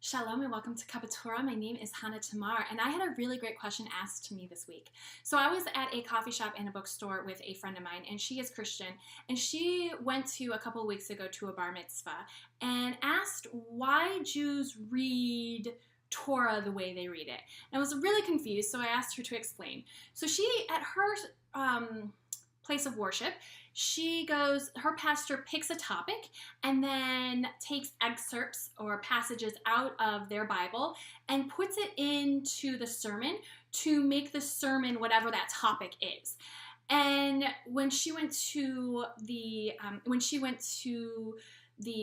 Shalom and welcome to Cuppa Torah. My name is Hannah Tamar, and I had a really great question asked to me this week. So I was at a coffee shop and a bookstore with a friend of mine, and she is Christian, and she went to a couple of weeks ago to a bar mitzvah and asked why Jews read Torah the way they read it. And I was really confused, so I asked her to explain. So she, at her place of worship, her pastor picks a topic and then takes excerpts or passages out of their Bible and puts it into the sermon to make the sermon whatever that topic is. And when she went to the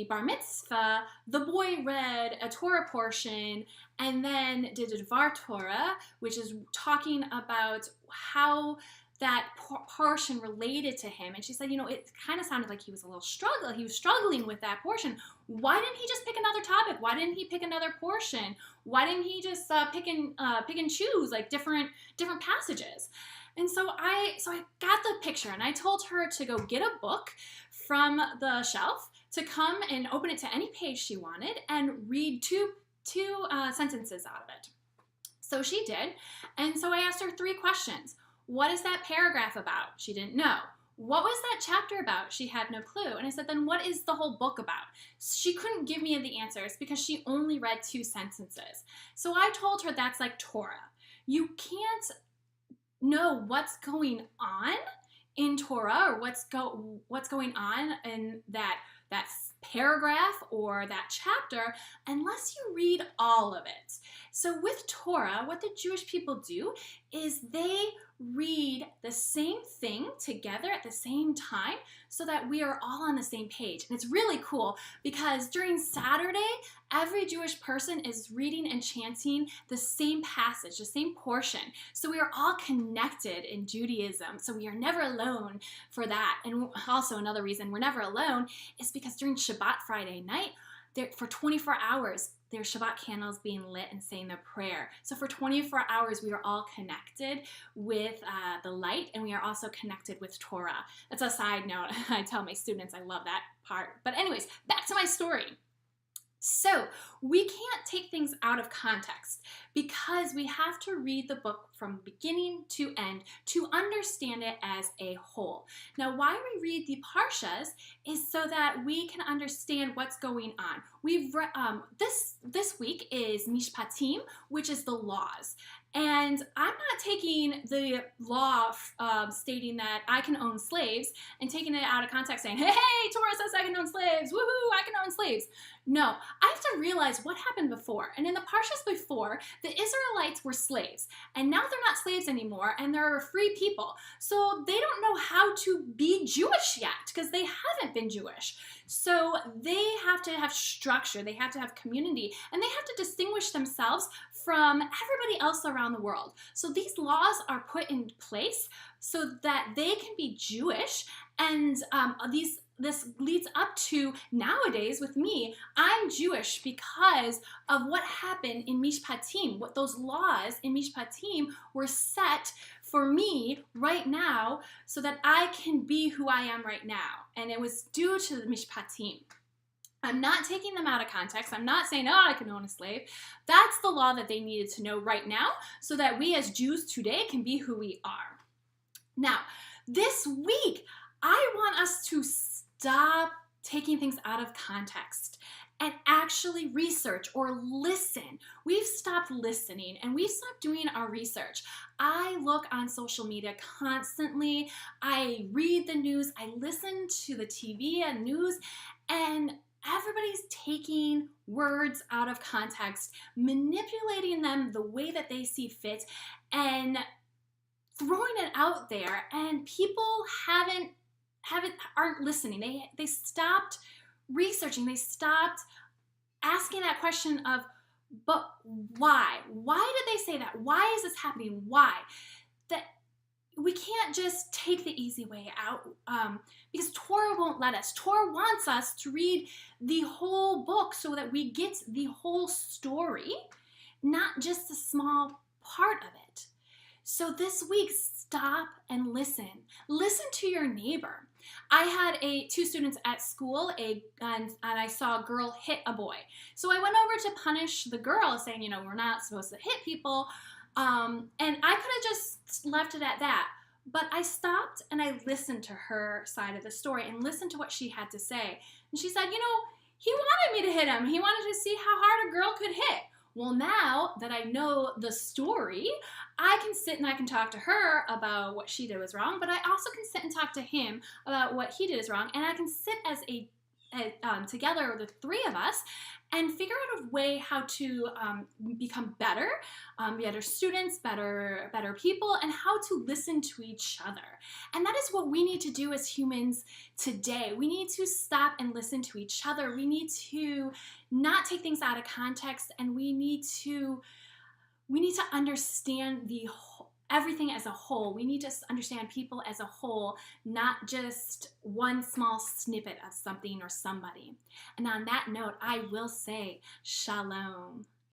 bar mitzvah, the boy read a Torah portion and then did a Dvar Torah, which is talking about how that portion related to him. And she said, it kind of sounded like he was struggling with that portion. Why didn't he just pick another topic? Why didn't he pick another portion? Why didn't he just pick and choose like different passages? And so I got the picture, and I told her to go get a book from the shelf, to come and open it to any page she wanted and read two sentences out of it. So she did. And so I asked her 3 questions. What is that paragraph about? She didn't know. What was that chapter about? She had no clue. And I said, then what is the whole book about? She couldn't give me the answers because she only read 2 sentences. So I told her that's like Torah. You can't know what's going on in Torah or what's going on in that paragraph or that chapter unless you read all of it. So with Torah, what the Jewish people do is they read the same thing together at the same time so that we are all on the same page. And it's really cool because during Saturday, every Jewish person is reading and chanting the same passage, the same portion. So we are all connected in Judaism. So we are never alone for that. And also another reason we're never alone is because during Shabbat Friday night, for 24 hours, there's Shabbat candles being lit and saying the prayer. So for 24 hours, we are all connected with the light, and we are also connected with Torah. That's a side note. I tell my students I love that part. But anyways, back to my story. So we can't take things out of context because we have to read the book from beginning to end to understand it as a whole. Now, why we read the Parshas is so that we can understand what's going on. We've this week is Mishpatim, which is the laws. And I'm not taking the law stating that I can own slaves and taking it out of context saying, hey, Torah says I can own slaves, woohoo, I can own slaves. No, I have to realize what happened before. And in the Parshas before, the Israelites were slaves. And now they're not slaves anymore, and they're free people. So they don't know how to be Jewish yet because they haven't been Jewish. So they have to have structure, they have to have community, and they have to distinguish themselves from everybody else around the world. So these laws are put in place so that they can be Jewish, and this leads up to nowadays with me, I'm Jewish because of what happened in Mishpatim. What those laws in Mishpatim were set for me right now so that I can be who I am right now. And it was due to the Mishpatim. I'm not taking them out of context. I'm not saying, I can own a slave. That's the law that they needed to know right now so that we as Jews today can be who we are. Now, this week, I want us to stop taking things out of context and actually research or listen. We've stopped listening and we've stopped doing our research. I look on social media constantly. I read the news. I listen to the TV and news, and everybody's taking words out of context, manipulating them the way that they see fit, and throwing it out there. And people aren't listening. They stopped researching. They stopped asking that question of, but why? Why did they say that? Why is this happening? Why? That we can't just take the easy way out because Torah won't let us. Torah wants us to read the whole book so that we get the whole story, not just a small part of it. So this week, stop and listen. Listen to your neighbor. I had two students at school, and I saw a girl hit a boy. So I went over to punish the girl, saying, we're not supposed to hit people. And I could have just left it at that. But I stopped and I listened to her side of the story and listened to what she had to say. And she said, he wanted me to hit him. He wanted to see how hard a girl could hit. Well, now that I know the story, I can sit and I can talk to her about what she did was wrong, but I also can sit and talk to him about what he did is wrong, and I can sit as together, the three of us, and figure out a way how to become better students, better people, and how to listen to each other. And that is what we need to do as humans today. We need to stop and listen to each other. We need to not take things out of context, and we need to understand everything as a whole. We need to understand people as a whole, not just one small snippet of something or somebody. And on that note, I will say shalom.